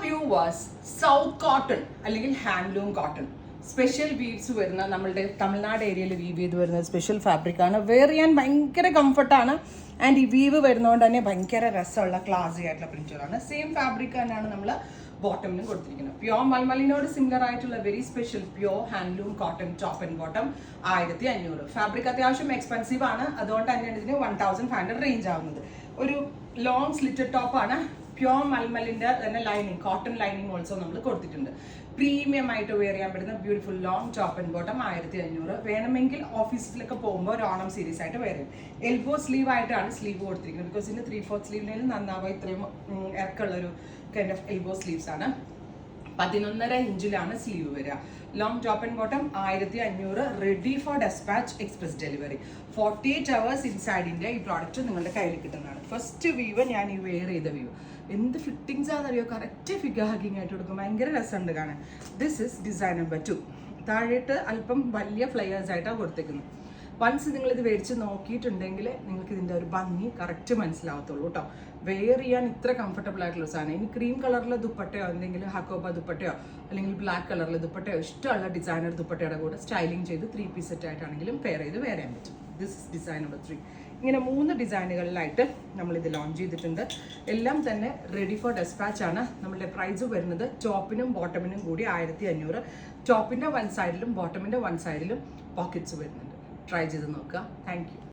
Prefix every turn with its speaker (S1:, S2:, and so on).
S1: Viewers, south cotton അല്ലെങ്കിൽ handloom cotton special weaves വരുന്ന നമ്മളുടെ തമിഴ്നാട് ഏരിയയിൽ വീവ് ചെയ്ത് വരുന്ന സ്പെഷ്യൽ ഫാബ്രിക്കാണ്. വെയർ ചെയ്യാൻ ഭയങ്കര കംഫർട്ടാണ്. ആൻഡ് ഈ വീവ് വരുന്നതുകൊണ്ട് തന്നെ ഭയങ്കര രസമുള്ള ക്ലാസി ആയിട്ടുള്ള പ്രിന്റുകളാണ്. സെയിം ഫാബ്രിക് തന്നെയാണ് നമ്മൾ ബോട്ടമിലും കൊടുത്തിരിക്കുന്നത്. പ്യോർ മൽമലിനോട് സിമിലർ ആയിട്ടുള്ള very special pure handloom cotton top and bottom 1500. Fabric അത്യാവശ്യം എക്സ്പെൻസീവ് ആണ്, അതുകൊണ്ട് തന്നെയാണ് ഇതിന് 1500 റേഞ്ച് ആവുന്നത്. ഒരു ലോങ് സ്ലിറ്റഡ് ടോപ്പാണ്. പ്യോർ മൽമലിന്റെ തന്നെ ലൈനിങ്, കോട്ടൺ ലൈനിങ് ഓൾസോ നമ്മൾ കൊടുത്തിട്ടുണ്ട്. പ്രീമിയം ആയിട്ട് വെയർ ചെയ്യാൻ പറ്റുന്ന beautiful long top and bottom 1500. വേണമെങ്കിൽ ഓഫീസിലൊക്കെ പോകുമ്പോൾ ഒരു ഓണം സീരീസ് ആയിട്ട് വെയർ ചെയ്യും. എൽബോ സ്ലീവ് ആയിട്ടാണ് സ്ലീവ് കൊടുത്തിരിക്കുന്നത്. ബിക്കോസ് ഇതിന് 3/4 സ്ലീവിനും നന്നാവുക. ഇത്രയും ഇറക്കുള്ളൊരു കൈൻഡ് ഓഫ് എൽബോ സ്ലീവ്സ് ആണ്. 11.5 ഇഞ്ചിലാണ് സ്ലീവ് വരിക. Long top and bottom 1500. Ready for despatch, express delivery. 48 hours ഇൻസൈഡിന്റെ ഈ പ്രോഡക്റ്റ് നിങ്ങളുടെ കയ്യിൽ കിട്ടുന്നതാണ്. ഫസ്റ്റ് വീവ് ഞാൻ ഈ വെയർ ചെയ്ത വീവ് എന്ത് ഫിറ്റിങ്സ് ആണെന്നറിയോ, കറക്റ്റ് ഫിഗർ ഹഗിങ് ആയിട്ട് കൊടുക്കും. ഭയങ്കര രസമുണ്ട് കാണാൻ. This is design number 2. താഴെയിട്ട് അല്പം വലിയ ഫ്ലയേഴ്സ് ആയിട്ടാണ് കൊടുത്തേക്കുന്നത്. വൺസ് നിങ്ങളിത് മേടിച്ച് നോക്കിയിട്ടുണ്ടെങ്കിൽ നിങ്ങൾക്ക് ഇതിൻ്റെ ഒരു ഭംഗി കറക്റ്റ് മനസ്സിലാവത്തുള്ളൂ കേട്ടോ. വെയർ ചെയ്യാൻ ഇത്ര കംഫർട്ടബിൾ ആയിട്ടുള്ള സാധനം. ഇനി ക്രീം കളറിലെ ദുപ്പട്ടയോ എന്തെങ്കിലും ഹക്കോബ ദുപ്പട്ടയോ അല്ലെങ്കിൽ ബ്ലാക്ക് കളറിലെ ദുപ്പട്ടയോ ഇഷ്ടമുള്ള ഡിസൈനർ ദുപ്പട്ടയുടെ കൂടെ സ്റ്റൈലിംഗ് ചെയ്ത് 3 പീസ് സെറ്റ് ആയിട്ടാണെങ്കിലും പെയർ ചെയ്ത് വെയർ ചെയ്യാൻ പറ്റും. This is design number 3. ഇങ്ങനെ 3 ഡിസൈനുകളിലായിട്ട് നമ്മളിത് ലോഞ്ച് ചെയ്തിട്ടുണ്ട്. എല്ലാം തന്നെ റെഡി ഫോർ ഡെസ്പാച്ച് ആണ്. നമ്മളുടെ പ്രൈസ് വരുന്നത് ടോപ്പിനും ബോട്ടമിനും കൂടി 1500. ടോപ്പിൻ്റെ 1 സൈഡിലും ബോട്ടമിൻ്റെ 1 സൈഡിലും പോക്കറ്റ്സ് വരുന്നുണ്ട്. ട്രൈ ചെയ്ത് നോക്കുക. Thank you.